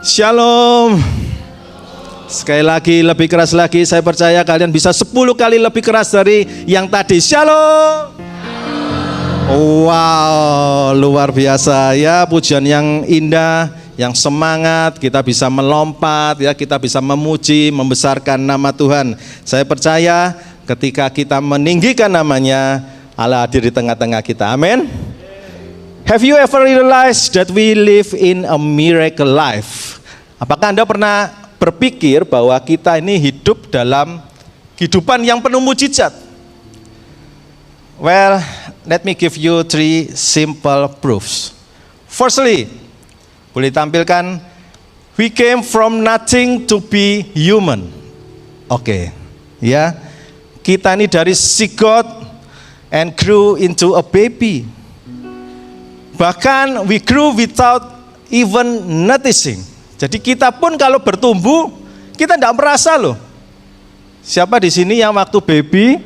Shalom. Sekali lagi, lebih keras lagi. Saya percaya kalian bisa 10 kali lebih keras dari yang tadi. Shalom. Wow, luar biasa ya. Pujian yang indah, yang semangat. Kita bisa melompat ya, kita bisa memuji, membesarkan nama Tuhan. Saya percaya ketika kita meninggikan namanya, Allah hadir di tengah-tengah kita. Amin. Have you ever realized that we live in a miracle life? Apakah Anda pernah berpikir bahwa kita ini hidup dalam kehidupan yang penuh mujizat? Well, let me give you 3 simple proofs. Firstly, boleh tampilkan, we came from nothing to be human. Oke, ya, kita ini dari see God and grew into a baby. Bahkan we grew without even noticing. Jadi kita pun kalau bertumbuh, kita tidak merasa loh. Siapa di sini yang waktu baby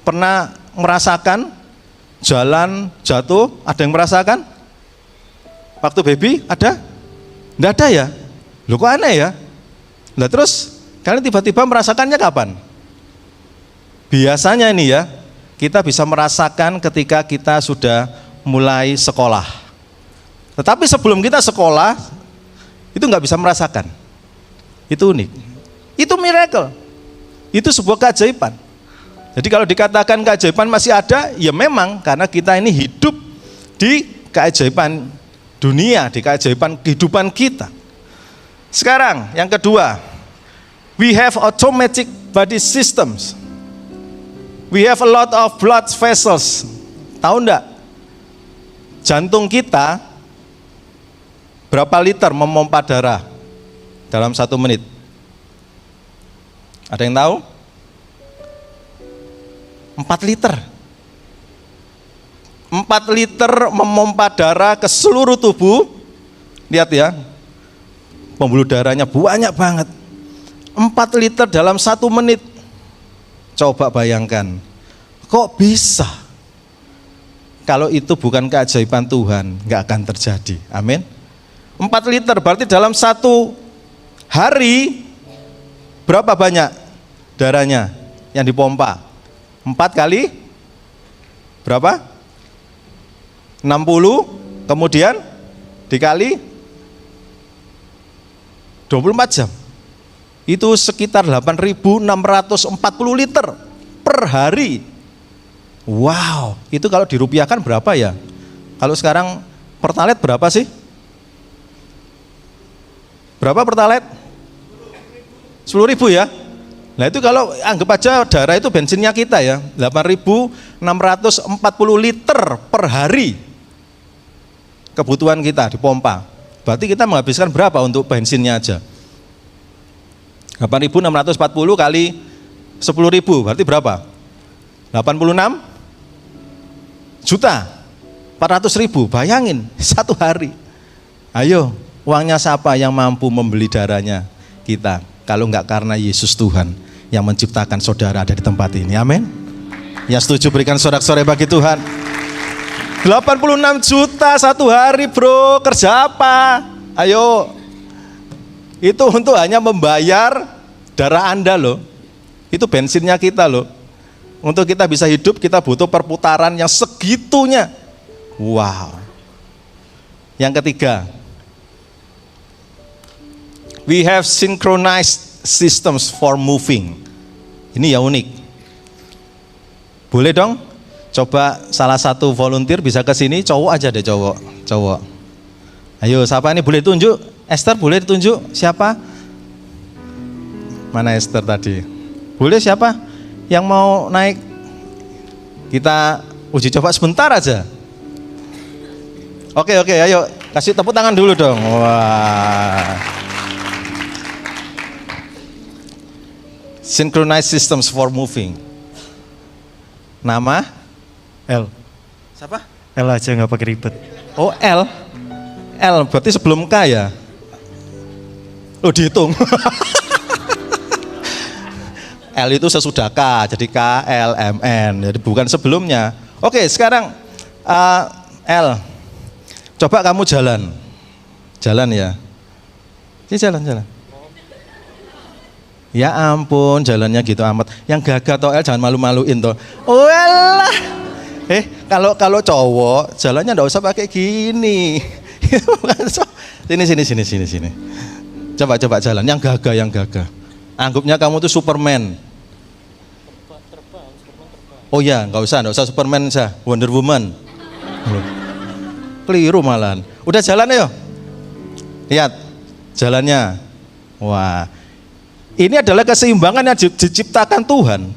pernah merasakan jalan jatuh? Ada yang merasakan? Waktu baby ada? Tidak ada ya? Loh kok aneh ya? Nah terus kalian tiba-tiba merasakannya kapan? Biasanya ini ya, kita bisa merasakan ketika kita sudah mulai sekolah. Tetapi sebelum kita sekolah, itu nggak bisa merasakan. Itu unik. Itu miracle. Itu sebuah keajaiban. Jadi kalau dikatakan keajaiban masih ada, ya memang karena kita ini hidup di keajaiban dunia, di keajaiban kehidupan kita. Sekarang yang kedua, we have automatic body systems. We have a lot of blood vessels. Tahu enggak? Jantung kita berapa liter memompa darah dalam 1 menit? Ada yang tahu? 4 liter. 4 liter memompa darah ke seluruh tubuh. Lihat ya, pembuluh darahnya banyak banget. 4 liter dalam 1 menit. Coba bayangkan, kok bisa? Kalau itu bukan keajaiban Tuhan, nggak akan terjadi. Amin. 4 liter berarti dalam 1 hari berapa banyak darahnya yang dipompa? 4 kali berapa? 60, kemudian dikali 24 jam. Itu sekitar 8.640 liter per hari. Wow, itu kalau dirupiahkan berapa ya? Kalau sekarang pertalite berapa sih? Berapa pertalite? 10.000 ya? Nah itu kalau anggap aja darah itu bensinnya kita ya, 8.640 liter per hari kebutuhan kita dipompa. Berarti kita menghabiskan berapa untuk bensinnya aja? 8.640 kali 10.000 berarti berapa? 86 juta 400.000. Bayangin 1 hari. Ayo, uangnya siapa yang mampu membeli darahnya kita? Kalau enggak karena Yesus Tuhan yang menciptakan saudara ada di tempat ini. Amin. Yang setuju berikan sorak-sorai bagi Tuhan. 86 juta 1 hari bro. Kerja apa? Ayo. Itu untuk hanya membayar darah Anda loh. Itu bensinnya kita loh. Untuk kita bisa hidup, kita butuh perputaran yang segitunya. Wow. Yang ketiga, we have synchronized systems for moving. Ini ya unik. Boleh dong? Coba salah satu volunteer bisa ke sini, cowok aja deh, cowok. Ayo, siapa ini boleh tunjuk? Esther boleh ditunjuk? Siapa? Mana Esther tadi? Boleh siapa? Yang mau naik, kita uji coba sebentar aja. Oke, ayo kasih tepuk tangan dulu dong. Wah. Synchronized systems for moving. Nama? L. Siapa? L aja nggak pakai ribet. Oh L. L berarti sebelum K ya? Oh dihitung. L itu sesudah K, jadi K, L, M, N, jadi bukan sebelumnya. Oke, sekarang L, coba kamu jalan ya. Sini jalan. Ya ampun, jalannya gitu amat. Yang gagah toh El, jangan malu-maluin toh. Walah. Kalau cowok jalannya ndak usah pakai gini. Sini. Coba jalan yang gagah. Anggapnya kamu tuh Superman. Oh ya, nggak usah Superman saja, Wonder Woman. Keliru malahan. Udah jalan ayo. Lihat jalannya. Wah. Ini adalah keseimbangan yang diciptakan Tuhan.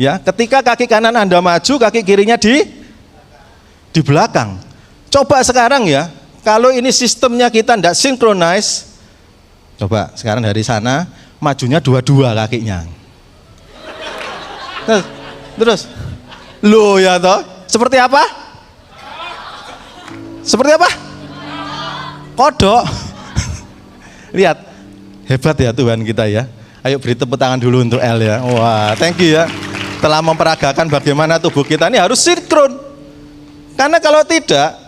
Ya, ketika kaki kanan Anda maju, kaki kirinya di belakang. Coba sekarang ya, kalau ini sistemnya kita tidak sinkronis, coba sekarang dari sana, majunya dua-dua kakinya. Terus, loh ya toh, seperti apa? Kodok. Lihat, hebat ya Tuhan kita ya. Ayo beri tepuk tangan dulu untuk El ya. Wah, thank you ya. Telah memperagakan bagaimana tubuh kita ini harus sinkron. Karena kalau tidak,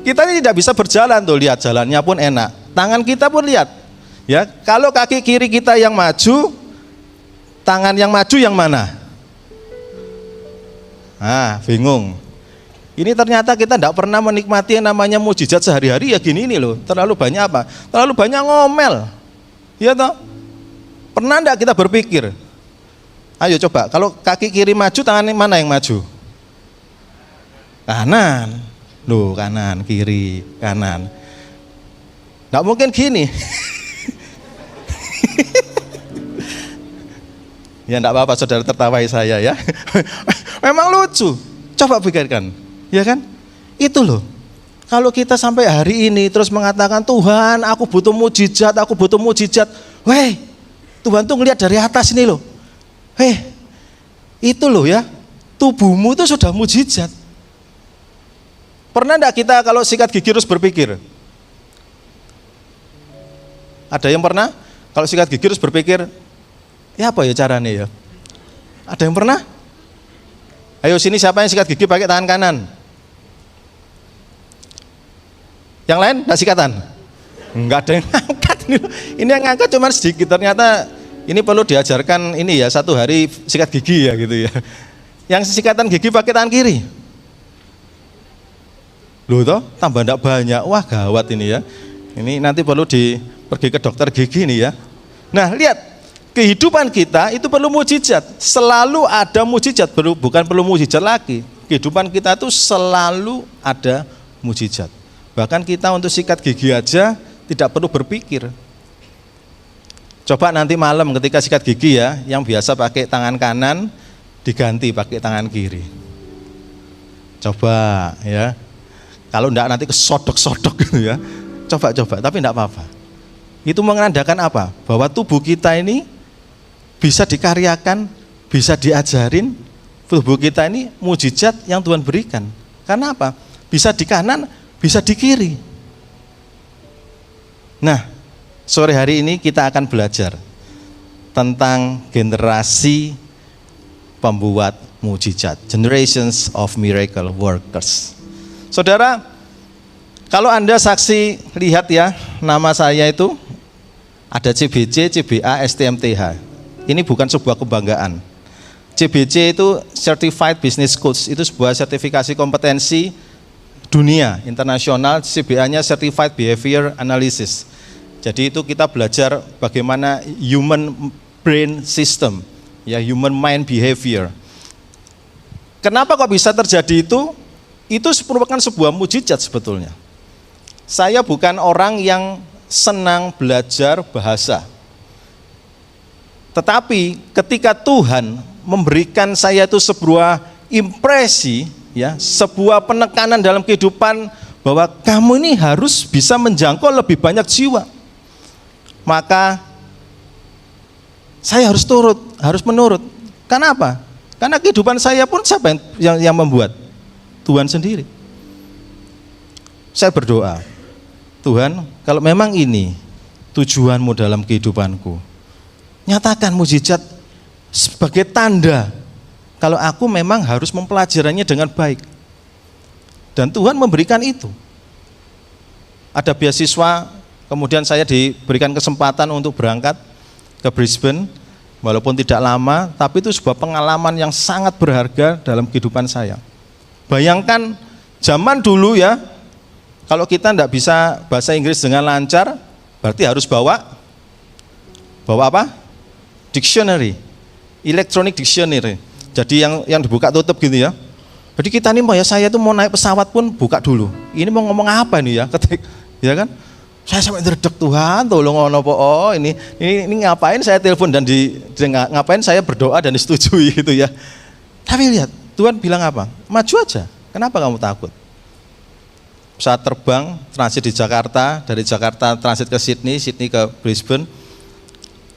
kita ini tidak bisa berjalan tuh. Lihat jalannya pun enak. Tangan kita pun lihat. Ya, kalau kaki kiri kita yang maju, tangan yang maju yang mana? Bingung. Ini ternyata kita tidak pernah menikmati yang namanya mujizat sehari-hari ya gini nih loh. Terlalu banyak apa? Terlalu banyak ngomel. Iya toh? Pernah enggak kita berpikir? Ayo coba, kalau kaki kiri maju, tangan mana yang maju? Kanan. Loh, kanan, kiri, kanan. Enggak mungkin gini. Ya enggak apa-apa saudara tertawai saya ya. Memang lucu. Coba pikirkan, ya kan? Itu loh. Kalau kita sampai hari ini terus mengatakan Tuhan, aku butuh mujizat. Weh, Tuhan tuh ngelihat dari atas ini loh. Itu loh ya, tubuhmu itu sudah mujizat. Pernah enggak kita kalau sikat gigi terus berpikir? Ada yang pernah? Kalau sikat gigi terus berpikir, ya apa ya caranya ya? Ada yang pernah? Ayo sini siapa yang sikat gigi pakai tangan kanan? Yang lain enggak sikatan? Enggak ada yang ngangkat. Ini yang ngangkat cuma sedikit. Ternyata ini perlu diajarkan ini ya, satu hari sikat gigi ya gitu ya. Yang sikatan gigi pakai tangan kiri. Loh toh, tambah enggak banyak. Wah gawat ini ya. Ini nanti perlu pergi ke dokter gigi nih ya. Nah lihat, kehidupan kita itu perlu mujizat. Selalu ada mujizat, bukan perlu mujizat lagi. Kehidupan kita itu selalu ada mujizat. Bahkan kita untuk sikat gigi aja tidak perlu berpikir. Coba nanti malam ketika sikat gigi ya, yang biasa pakai tangan kanan diganti pakai tangan kiri. Coba ya. Kalau enggak nanti kesodok-sodok gitu ya. Coba, tapi enggak apa-apa. Itu menandakan apa? Bahwa tubuh kita ini bisa dikaryakan, bisa diajarin. Tubuh kita ini mujizat yang Tuhan berikan. Karena apa? Bisa di kanan, bisa di kiri. Nah, sore hari ini kita akan belajar tentang generasi pembuat mujizat, generations of miracle workers. Saudara, kalau Anda saksi lihat ya, nama saya itu ada CBC, CBA, STMTH. Ini bukan sebuah kebanggaan. CBC itu Certified Business Coach, itu sebuah sertifikasi kompetensi dunia, internasional. CBA-nya Certified Behavior Analysis. Jadi itu kita belajar bagaimana human brain system, ya human mind behavior. Kenapa kok bisa terjadi itu? Itu merupakan sebuah mujizat sebetulnya. Saya bukan orang yang senang belajar bahasa. Tetapi ketika Tuhan memberikan saya itu sebuah impresi, ya, sebuah penekanan dalam kehidupan bahwa kamu ini harus bisa menjangkau lebih banyak jiwa. Maka saya harus menurut. Kenapa? Karena kehidupan saya pun siapa yang membuat? Tuhan sendiri. Saya berdoa, Tuhan, kalau memang ini tujuanmu dalam kehidupanku, nyatakan mujizat sebagai tanda kalau aku memang harus mempelajarinya dengan baik. Dan Tuhan memberikan itu. Ada beasiswa kemudian saya diberikan kesempatan untuk berangkat ke Brisbane, walaupun tidak lama, tapi itu sebuah pengalaman yang sangat berharga dalam kehidupan saya. Bayangkan zaman dulu ya, kalau kita tidak bisa bahasa Inggris dengan lancar, berarti harus bawa apa? Dictionary, electronic dictionary. Jadi yang dibuka tutup gitu ya. Jadi kita nih saya tuh mau naik pesawat pun buka dulu. Ini mau ngomong apa nih ya? Ketik, ya kan? Saya sampai terdek, Tuhan, tolong ono po. Oh, ini ngapain saya telepon dan ngapain saya berdoa dan disetujui gitu ya. Tapi lihat, Tuhan bilang apa? Maju aja. Kenapa kamu takut? Saat terbang transit di Jakarta, dari Jakarta transit ke Sydney, Sydney ke Brisbane.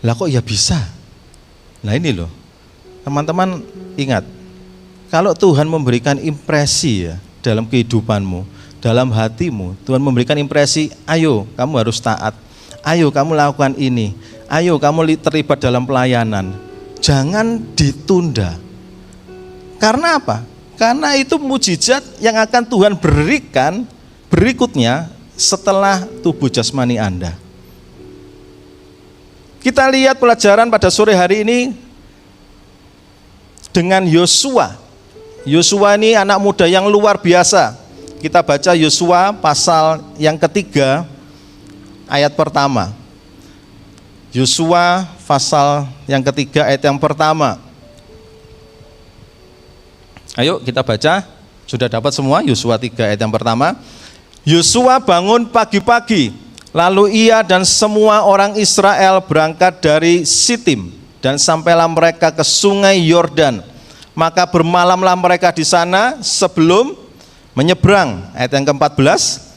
Lah kok ya bisa? Nah ini loh. Teman-teman ingat, kalau Tuhan memberikan impresi ya dalam kehidupanmu, dalam hatimu, Tuhan memberikan impresi, ayo kamu harus taat, ayo kamu lakukan ini, ayo kamu terlibat dalam pelayanan, jangan ditunda. Karena apa? Karena itu mujizat yang akan Tuhan berikan berikutnya setelah tubuh jasmani Anda. Kita lihat pelajaran pada sore hari ini dengan Yosua. Yosua ini anak muda yang luar biasa. Kita baca Yosua pasal yang ketiga ayat pertama. Yosua pasal yang ketiga ayat yang pertama. Ayo kita baca. Sudah dapat semua Yosua 3 ayat yang pertama. Yosua bangun pagi-pagi, lalu ia dan semua orang Israel berangkat dari Sitim dan sampailah mereka ke sungai Yordan. Maka bermalamlah mereka di sana sebelum menyeberang. Ayat yang ke-14.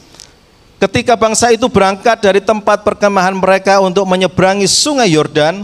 Ketika bangsa itu berangkat dari tempat perkemahan mereka untuk menyeberangi sungai Yordan,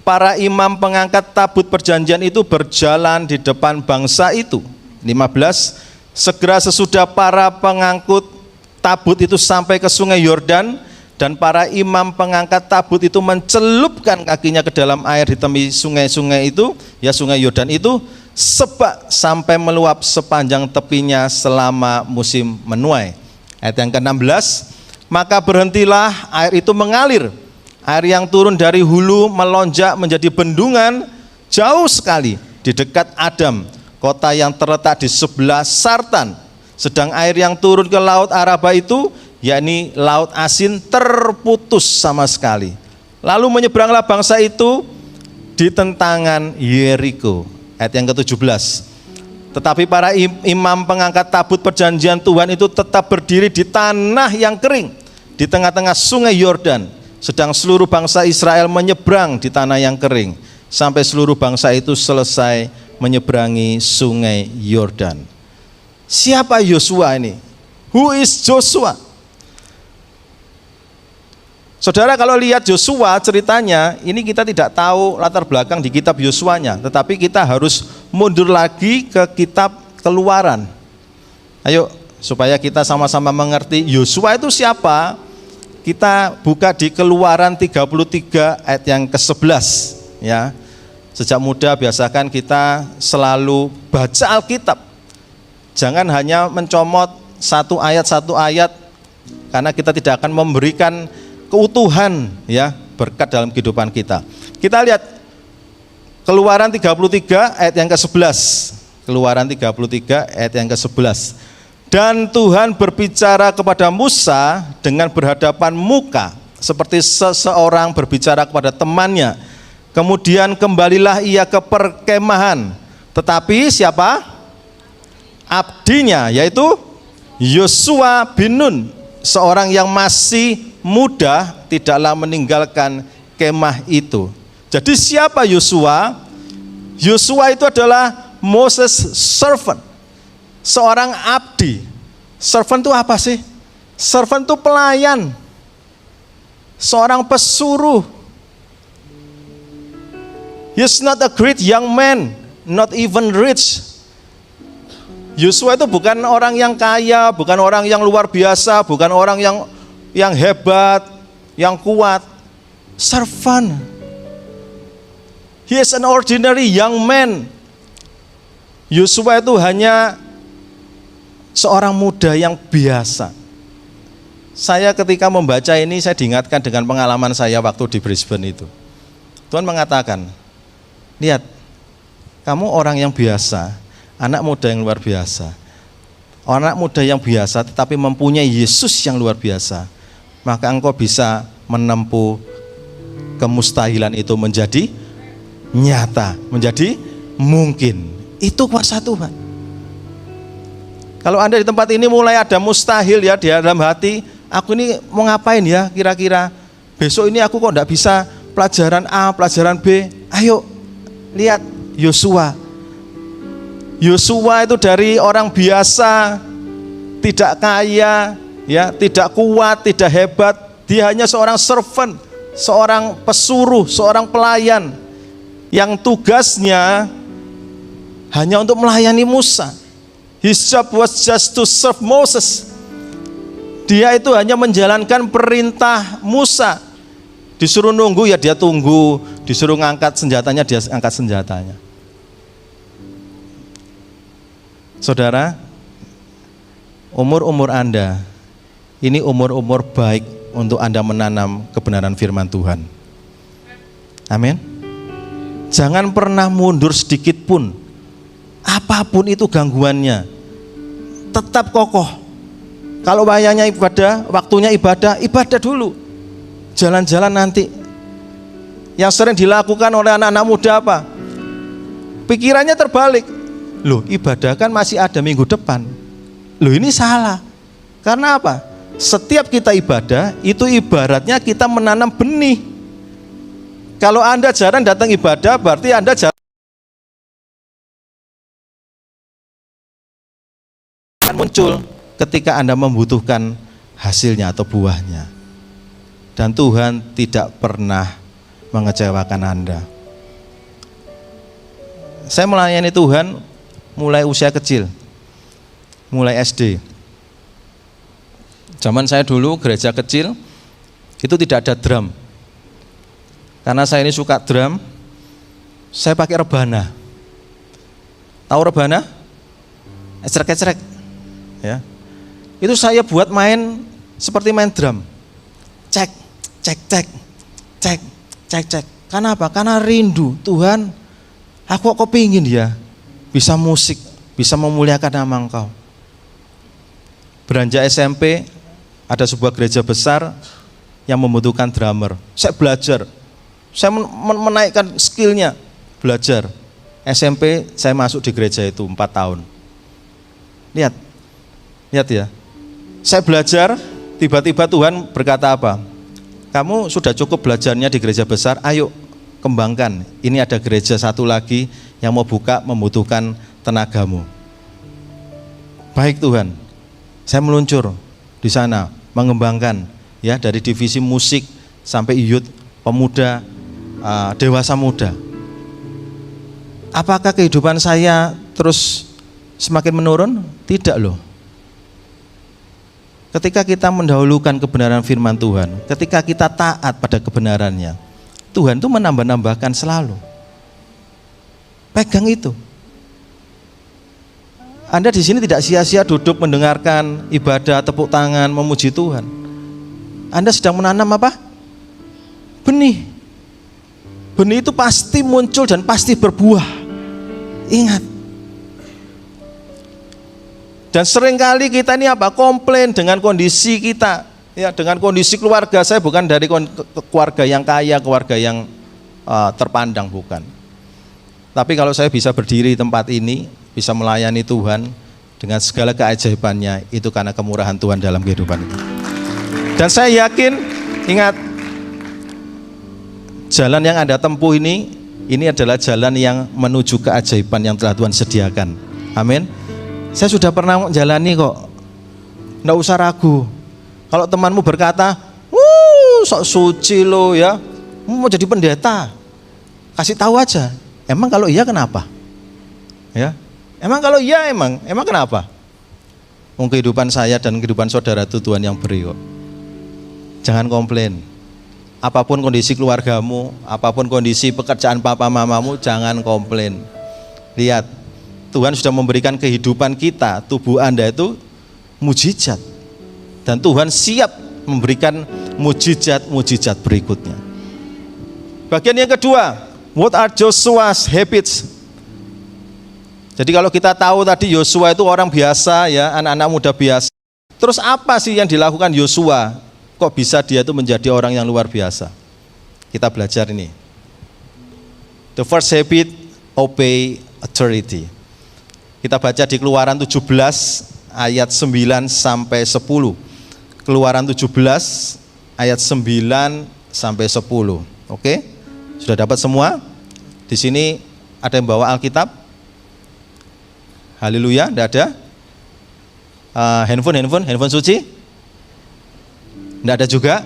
para imam pengangkat tabut perjanjian itu berjalan di depan bangsa itu. 15. Segera sesudah para pengangkut tabut itu sampai ke sungai Yordan, dan para imam pengangkat tabut itu mencelupkan kakinya ke dalam air di tepi sungai-sungai itu, ya sungai Yordan itu, sebak sampai meluap sepanjang tepinya selama musim menuai. Ayat yang ke-16, maka berhentilah air itu mengalir. Air yang turun dari hulu melonjak menjadi bendungan jauh sekali di dekat Adam, kota yang terletak di sebelah Sartan. Sedang air yang turun ke laut Araba itu, yakni laut asin, terputus sama sekali. Lalu menyeberanglah bangsa itu di tentangan Yeriko. Ayat yang ke-17. Tetapi para imam pengangkat tabut perjanjian Tuhan itu tetap berdiri di tanah yang kering di tengah-tengah sungai Yordan, sedang seluruh bangsa Israel menyeberang di tanah yang kering sampai seluruh bangsa itu selesai menyeberangi sungai Yordan. Siapa Yosua ini? Who is Joshua? Saudara, kalau lihat Yosua ceritanya, ini kita tidak tahu latar belakang di kitab Yosuanya, tetapi kita harus mundur lagi ke kitab Keluaran. Ayo, supaya kita sama-sama mengerti Yosua itu siapa, kita buka di Keluaran 33 ayat yang ke-11. Ya. Sejak muda biasakan kita selalu baca Alkitab. Jangan hanya mencomot satu ayat, karena kita tidak akan memberikan keutuhan ya berkat dalam kehidupan kita. Kita lihat Keluaran 33 ayat yang ke-11. Keluaran 33 ayat yang ke-11. Dan Tuhan berbicara kepada Musa dengan berhadapan muka, seperti seseorang berbicara kepada temannya. Kemudian kembalilah ia ke perkemahan. Tetapi siapa? Abdinya, yaitu Yosua bin Nun, seorang yang masih muda, tidaklah meninggalkan kemah itu. Jadi siapa Yosua? Yosua itu adalah Moses servant, seorang abdi. Servant itu apa sih? Servant itu pelayan, seorang pesuruh. He's not a great young man, not even rich. Yosua itu bukan orang yang kaya, bukan orang yang luar biasa, bukan orang yang hebat, yang kuat. Servant. He is an ordinary young man. Yosua itu hanya seorang muda yang biasa. Saya ketika membaca ini, saya diingatkan dengan pengalaman saya waktu di Brisbane itu. Tuhan mengatakan, lihat, kamu orang yang biasa, anak muda yang luar biasa. Anak muda yang biasa tetapi mempunyai Yesus yang luar biasa. Maka engkau bisa menempuh kemustahilan itu menjadi nyata, menjadi mungkin. Itu kuasa Tuhan. Kalau Anda di tempat ini mulai ada mustahil ya di dalam hati, aku ini mau ngapain ya kira-kira? Besok ini aku kok enggak bisa pelajaran A, pelajaran B. Ayo lihat Yosua. Yosua itu dari orang biasa, tidak kaya, ya, tidak kuat, tidak hebat. Dia hanya seorang servant, seorang pesuruh, seorang pelayan yang tugasnya hanya untuk melayani Musa. His job was just to serve Moses. Dia itu hanya menjalankan perintah Musa. Disuruh nunggu ya dia tunggu, disuruh ngangkat senjatanya dia angkat senjatanya. Saudara, umur-umur Anda ini umur-umur baik untuk Anda menanam kebenaran firman Tuhan. Amin. Jangan pernah mundur sedikit pun. Apapun itu gangguannya, tetap kokoh. Kalau wayahnya ibadah, waktunya ibadah, ibadah dulu. Jalan-jalan nanti. Yang sering dilakukan oleh anak-anak muda apa? Pikirannya terbalik. Loh, ibadah kan masih ada minggu depan. Loh, ini salah. Karena apa? Setiap kita ibadah, itu ibaratnya kita menanam benih. Kalau Anda jarang datang ibadah, berarti Anda jarang muncul ketika Anda membutuhkan hasilnya atau buahnya. Dan Tuhan tidak pernah mengecewakan Anda. Saya melayani Tuhan mulai usia kecil, mulai SD. Zaman saya dulu gereja kecil itu tidak ada drum. Karena saya ini suka drum, saya pakai rebana. Tahu rebana? Ecrek-ecrek. Ya. Itu saya buat main seperti main drum. Cek, cek, cek, cek, cek, cek. Karena apa? Karena rindu Tuhan. Aku kok pingin ya bisa musik, bisa memuliakan nama Engkau. Beranjak SMP, ada sebuah gereja besar yang membutuhkan drummer. Saya belajar, saya menaikkan skillnya, belajar. SMP saya masuk di gereja itu 4 tahun. Lihat ya, saya belajar, tiba-tiba Tuhan berkata apa? Kamu sudah cukup belajarnya di gereja besar, ayo kembangkan. Ini ada gereja satu lagi yang mau buka, membutuhkan tenagamu. Baik Tuhan, saya meluncur di sana, mengembangkan ya dari divisi musik sampai youth, pemuda, dewasa muda. Apakah kehidupan saya terus semakin menurun? Tidak loh. Ketika kita mendahulukan kebenaran firman Tuhan, ketika kita taat pada kebenarannya, Tuhan itu menambah-nambahkan selalu. Pegang itu. Anda di sini tidak sia-sia duduk mendengarkan ibadah, tepuk tangan, memuji Tuhan. Anda sedang menanam apa? Benih. Benih itu pasti muncul dan pasti berbuah. Ingat. Dan seringkali kita ini apa? Komplain dengan kondisi kita, ya, dengan kondisi keluarga. Saya bukan dari keluarga yang kaya, keluarga yang terpandang, bukan. Tapi kalau saya bisa berdiri di tempat ini, bisa melayani Tuhan dengan segala keajaibannya, itu karena kemurahan Tuhan dalam kehidupan itu. Dan saya yakin, ingat, jalan yang Anda tempuh ini adalah jalan yang menuju keajaiban yang telah Tuhan sediakan. Amin. Saya sudah pernah menjalani kok. Nggak usah ragu. Kalau temanmu berkata, sok suci lo ya, mau jadi pendeta, kasih tahu aja. Emang kalau iya kenapa? Ya, emang kalau iya emang kenapa? Kehidupan saya dan kehidupan saudara itu Tuhan yang beri kok. Jangan komplain. Apapun kondisi keluargamu, apapun kondisi pekerjaan papa mamamu, jangan komplain. Lihat. Tuhan sudah memberikan kehidupan kita, tubuh Anda itu mujizat. Dan Tuhan siap memberikan mujizat-mujizat berikutnya. Bagian yang kedua, what are Joshua's habits? Jadi kalau kita tahu tadi Yosua itu orang biasa ya, anak-anak muda biasa. Terus apa sih yang dilakukan Yosua? Kok bisa dia itu menjadi orang yang luar biasa? Kita belajar ini. The first habit, obey authority. Kita baca di Keluaran 17 ayat 9 sampai 10. Keluaran 17 ayat 9 sampai 10. Oke? Sudah dapat semua? Di sini ada yang bawa Alkitab? Haleluya, enggak ada? Handphone suci? Enggak ada juga?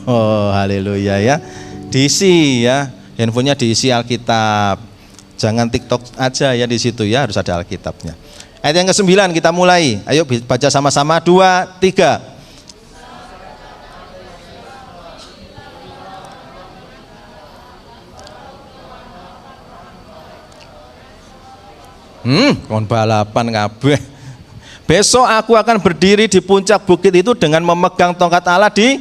Oh, haleluya ya. Diisi ya, handphonenya diisi Alkitab. Jangan TikTok aja ya di situ ya, harus ada Alkitabnya. Ayat yang ke-9 kita mulai. Ayo baca sama-sama 2, 3. Kon balapan kabeh. Besok aku akan berdiri di puncak bukit itu dengan memegang tongkat Allah di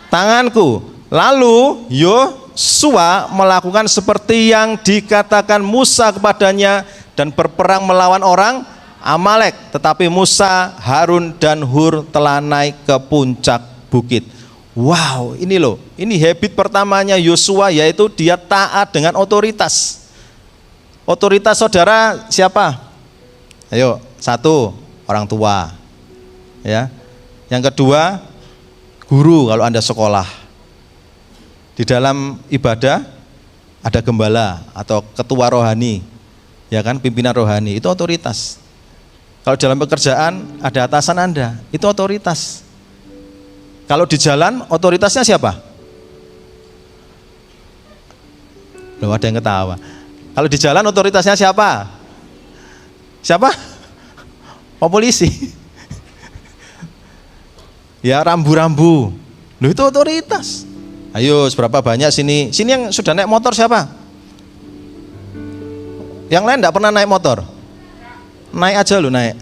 tanganku. Lalu Yosua melakukan seperti yang dikatakan Musa kepadanya dan berperang melawan orang Amalek. Tetapi Musa, Harun dan Hur telah naik ke puncak bukit. Wow, ini loh, ini habit pertamanya Yosua, yaitu dia taat dengan otoritas. Otoritas saudara siapa? Ayo, 1, orang tua. Ya. Yang kedua, guru kalau Anda sekolah. Di dalam ibadah ada gembala atau ketua rohani. Ya kan, pimpinan rohani, itu otoritas. Kalau dalam pekerjaan ada atasan Anda, itu otoritas. Kalau di jalan otoritasnya siapa? Loh, ada yang ketawa. Kalau di jalan otoritasnya siapa? Siapa? Oh, polisi. Ya, rambu-rambu. Loh, itu otoritas. Ayo, seberapa banyak sini? Sini yang sudah naik motor siapa? Yang lain enggak pernah naik motor? Naik aja lu, naik.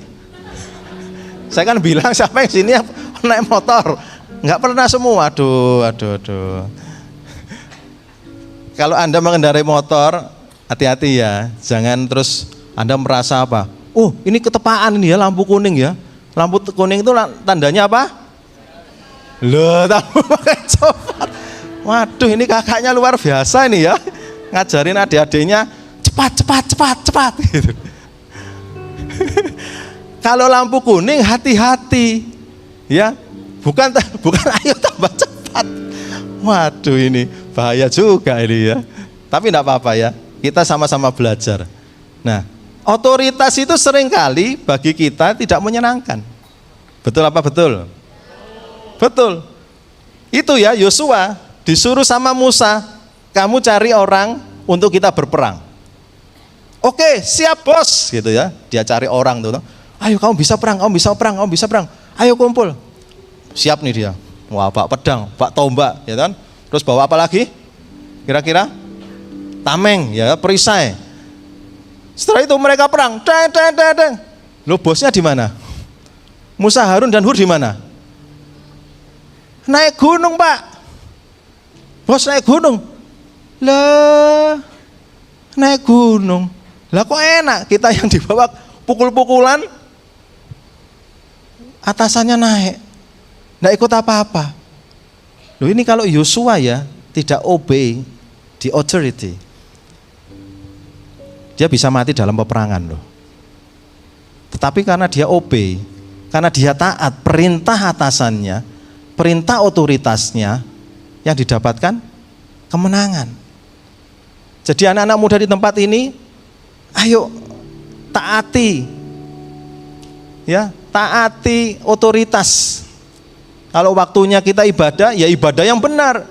Saya kan bilang siapa yang sini yang naik motor? Enggak pernah semua. Aduh. Kalau Anda mengendarai motor, hati-hati ya, jangan terus Anda merasa apa? Oh, ini ketepaan ini ya, lampu kuning ya. Lampu kuning itu tandanya apa? Loh, tahu pakai cepat. Waduh, ini kakaknya luar biasa ini ya. Ngajarin adik-adiknya cepat gitu. Kalau lampu kuning hati-hati. Ya. Bukan ayo tambah cepat. Waduh, ini bahaya juga ini ya. Tapi enggak apa-apa ya. Kita sama-sama belajar. Nah, otoritas itu seringkali bagi kita tidak menyenangkan. Betul apa betul? Betul. Itu ya Yosua disuruh sama Musa, kamu cari orang untuk kita berperang. Oke, siap bos, gitu ya. Dia cari orang tuh. Ayo kamu bisa perang. Ayo kumpul. Siap nih dia. Wah, bawa pedang, bawa tombak, ya kan? Terus bawa apa lagi? Kira-kira? Tameng, ya, perisai. Setelah itu mereka perang. Deng. Loh, bosnya di mana? Musa, Harun dan Hur di mana? Naik gunung, Pak. Bos naik gunung. Lah, naik gunung. Lah kok enak, kita yang dibawa pukul-pukulan, atasannya naik. Nggak ikut apa-apa. Loh, ini kalau Yosua ya tidak obey the authority, dia bisa mati dalam peperangan loh. Tetapi karena dia obey, karena dia taat perintah atasannya, perintah otoritasnya, yang didapatkan kemenangan. Jadi anak-anak muda di tempat ini, ayo taati, ya, taati otoritas. Kalau waktunya kita ibadah, ya ibadah yang benar.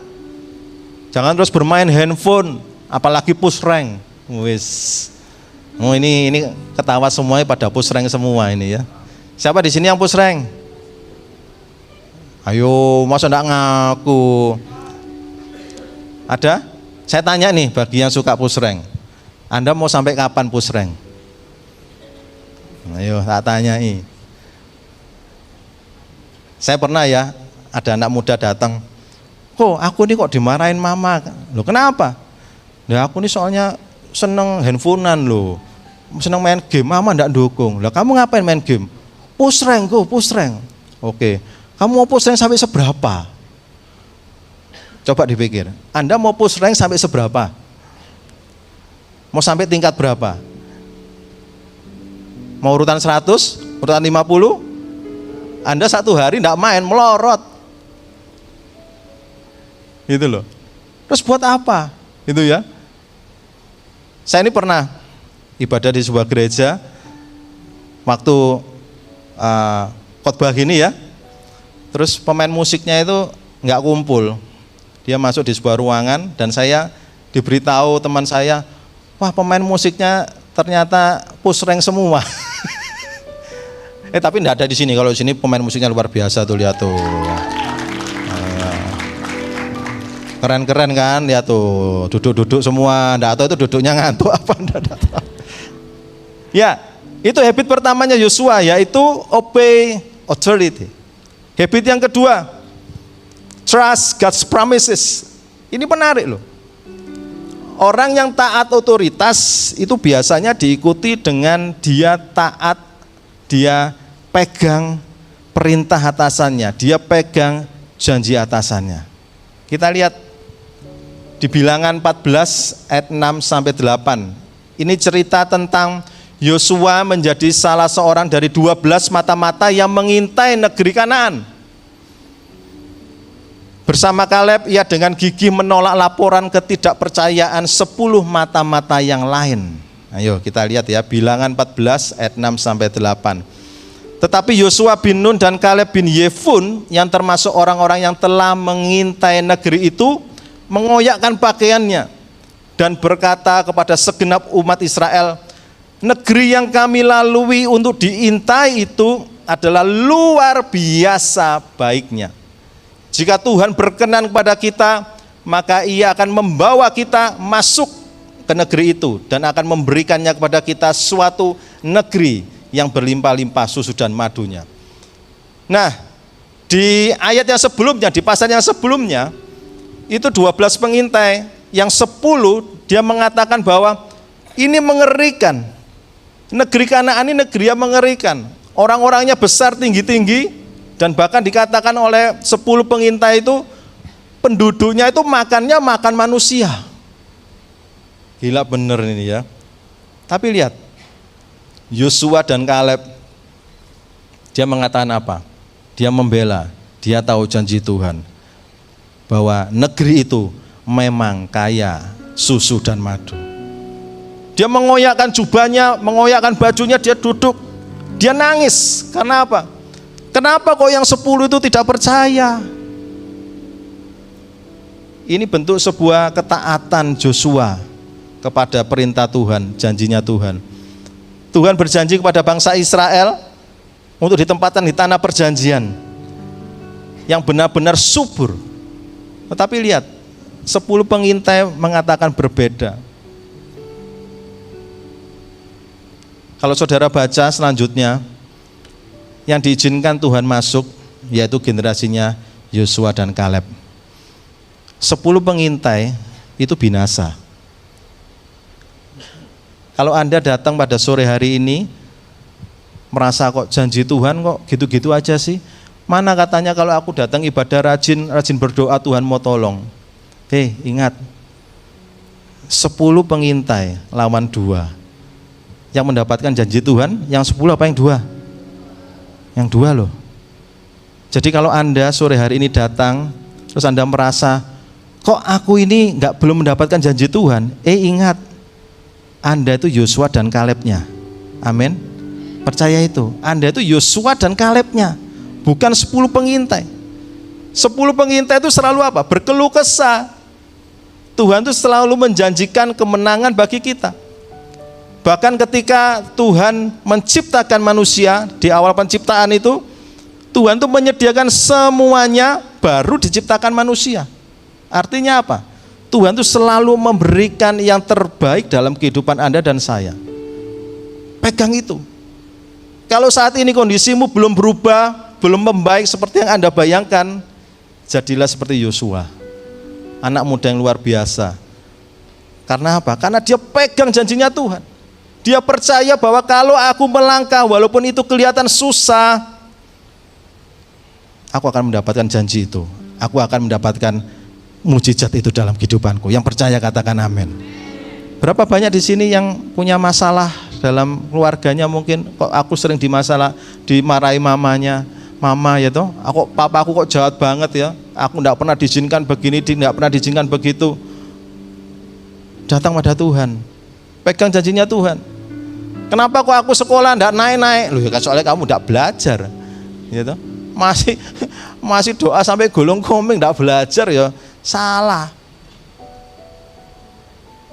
Jangan terus bermain handphone, apalagi push rank. Wis. Oh, ini ketawa semuanya pada push rank semua ini ya. Siapa di sini yang push rank? Ayo, masa enggak ngaku? Ada? Saya tanya nih bagi yang suka push rank. Anda mau sampai kapan push rank? Ayo, tak tanyai. Saya pernah ya, ada anak muda datang, kok aku ini kok dimarahin mama? Loh kenapa? Ya aku ini soalnya seneng handphonean loh, seneng main game, mama ndak dukung. Lah kamu ngapain main game? Push rank. Oke, kamu mau push rank sampai seberapa? Coba dipikir, Anda mau push rank sampai seberapa? Mau sampai tingkat berapa? Mau urutan 100, urutan 50? Anda satu hari tidak main, melorot. Gitu loh. Terus buat apa? Gitu ya. Saya ini pernah ibadah di sebuah gereja, waktu khotbah gini ya. Terus pemain musiknya itu nggak kumpul. Dia masuk di sebuah ruangan dan saya diberitahu teman saya, wah pemain musiknya ternyata push rank semua. Tapi enggak ada di sini. Kalau di sini pemain musiknya luar biasa tuh, lihat tuh. Keren-keren kan, lihat tuh. Duduk-duduk semua, enggak tahu itu duduknya ngantuk apa enggak tahu. Ya, itu habit pertamanya Yosua, yaitu obey authority. Habit yang kedua, trust God's promises. Ini menarik loh. Orang yang taat otoritas itu biasanya diikuti dengan dia taat, dia pegang perintah atasannya, dia pegang janji atasannya. Kita lihat di Bilangan 14 ayat 6 sampai 8. Ini cerita tentang Yosua menjadi salah seorang dari 12 mata-mata yang mengintai negeri Kanaan. Bersama Kaleb, ia dengan gigih menolak laporan ketidakpercayaan 10 mata-mata yang lain. Ayo kita lihat ya, Bilangan 14 ayat 6 sampai 8. Tetapi Yosua bin Nun dan Kaleb bin Yefun yang termasuk orang-orang yang telah mengintai negeri itu mengoyakkan pakaiannya dan berkata kepada segenap umat Israel, negeri yang kami lalui untuk diintai itu adalah luar biasa baiknya. Jika Tuhan berkenan kepada kita, maka Ia akan membawa kita masuk ke negeri itu dan akan memberikannya kepada kita suatu negeri yang berlimpah-limpah susu dan madunya. Nah, di ayat yang sebelumnya, di pasal yang sebelumnya, itu 12 pengintai, yang 10 dia mengatakan bahwa ini mengerikan. Negeri Kanaan ini negeri yang mengerikan. Orang-orangnya besar, tinggi-tinggi, dan bahkan dikatakan oleh 10 pengintai itu penduduknya itu makannya makan manusia. Gila bener ini ya. Tapi lihat, Yosua dan Kaleb, dia mengatakan apa? Dia membela, dia tahu janji Tuhan bahwa negeri itu memang kaya susu dan madu. Dia mengoyakkan jubahnya, mengoyakkan bajunya, dia duduk, dia nangis. Karena apa? Kenapa kok yang 10 itu tidak percaya? Ini bentuk sebuah ketaatan Yosua kepada perintah Tuhan, janjinya Tuhan. Tuhan berjanji kepada bangsa Israel untuk ditempatkan di tanah perjanjian yang benar-benar subur. Tetapi lihat, 10 pengintai mengatakan berbeda. Kalau saudara baca selanjutnya, yang diizinkan Tuhan masuk yaitu generasinya Yosua dan Kaleb. 10 pengintai itu binasa. Kalau Anda datang pada sore hari ini merasa kok janji Tuhan kok gitu-gitu aja sih. Mana katanya kalau aku datang ibadah rajin berdoa Tuhan mau tolong. Ingat, 10 pengintai lawan 2. Yang mendapatkan janji Tuhan, yang 10 apa yang 2? Yang 2 loh. Jadi kalau Anda sore hari ini datang, terus Anda merasa, kok aku ini belum mendapatkan janji Tuhan? Ingat, Anda itu Yosua dan Kalebnya. Amin. Percaya itu, Anda itu Yosua dan Kalebnya, bukan 10 pengintai. 10 pengintai itu selalu apa? Berkeluh kesah. Tuhan itu selalu menjanjikan kemenangan bagi kita. Bahkan ketika Tuhan menciptakan manusia di awal penciptaan itu, Tuhan itu menyediakan semuanya baru diciptakan manusia. Artinya apa? Tuhan itu selalu memberikan yang terbaik dalam kehidupan Anda dan saya. Pegang itu. Kalau saat ini kondisimu belum berubah, belum membaik seperti yang Anda bayangkan, Jadilah seperti Yosua, anak muda yang luar biasa. Karena apa? Karena dia pegang janjinya Tuhan. Dia percaya bahwa kalau aku melangkah walaupun itu kelihatan susah, aku akan mendapatkan janji itu. Aku akan mendapatkan mujizat itu dalam kehidupanku. Yang percaya katakan amin. Berapa banyak di sini yang punya masalah dalam keluarganya, mungkin kok aku sering dimarahi mamanya. Mama ya toh, papa aku kok jahat banget ya. Aku enggak pernah diizinkan begini, enggak pernah diizinkan begitu. Datang pada Tuhan. Pegang janjinya Tuhan. Kenapa kok aku sekolah enggak naik-naik? Loh ya soalnya kamu enggak belajar. Ya toh? Masih doa sampai golong komeng enggak belajar ya. Salah.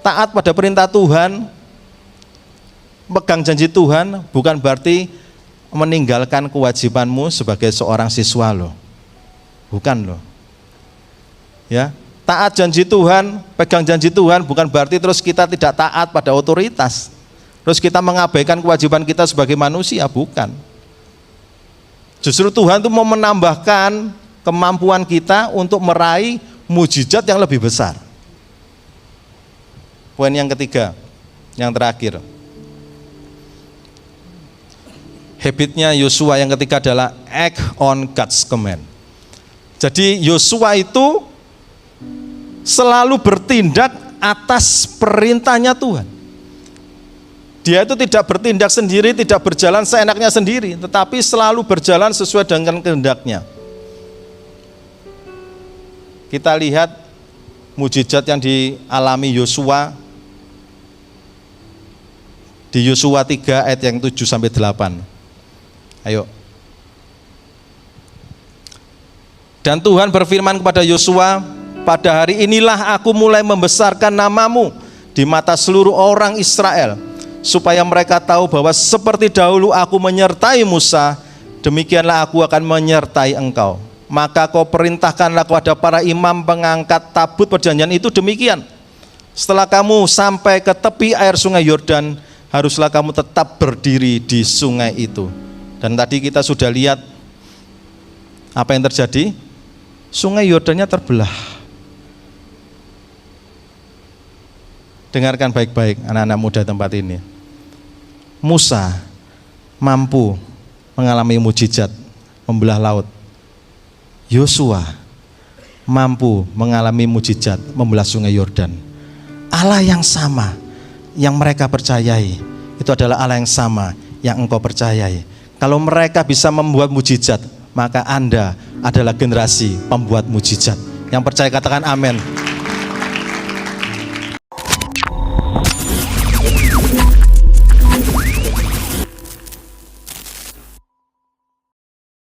Taat pada perintah Tuhan, pegang janji Tuhan bukan berarti meninggalkan kewajibanmu sebagai seorang siswa loh. Bukan loh. Ya, taat janji Tuhan, pegang janji Tuhan bukan berarti terus kita tidak taat pada otoritas. Terus kita mengabaikan kewajiban kita sebagai manusia, bukan. Justru Tuhan itu mau menambahkan kemampuan kita untuk meraih mujizat yang lebih besar. Poin yang ketiga, yang terakhir. Habitnya Yosua yang ketiga adalah act on God's command. Jadi Yosua itu selalu bertindak atas perintahnya Tuhan. Dia itu tidak bertindak sendiri, tidak berjalan seenaknya sendiri, tetapi selalu berjalan sesuai dengan kehendaknya. Kita lihat mujizat yang dialami Yosua di Yosua 3 ayat yang 7 sampai 8. Ayo. Dan Tuhan berfirman kepada Yosua, pada hari inilah aku mulai membesarkan namamu di mata seluruh orang Israel, supaya mereka tahu bahwa seperti dahulu aku menyertai Musa, demikianlah aku akan menyertai engkau. Maka kau perintahkanlah kepada para imam pengangkat tabut perjanjian itu demikian. Setelah kamu sampai ke tepi air sungai Yordan, haruslah kamu tetap berdiri di sungai itu. Dan tadi kita sudah lihat apa yang terjadi. Sungai Yordannya terbelah. Dengarkan baik-baik anak-anak muda tempat ini. Musa mampu mengalami mujizat membelah laut. Yosua mampu mengalami mujizat membelah sungai Yordan. Allah yang sama yang mereka percayai, itu adalah Allah yang sama yang engkau percayai. Kalau mereka bisa membuat mujizat, maka Anda adalah generasi pembuat mujizat. Yang percaya katakan amin.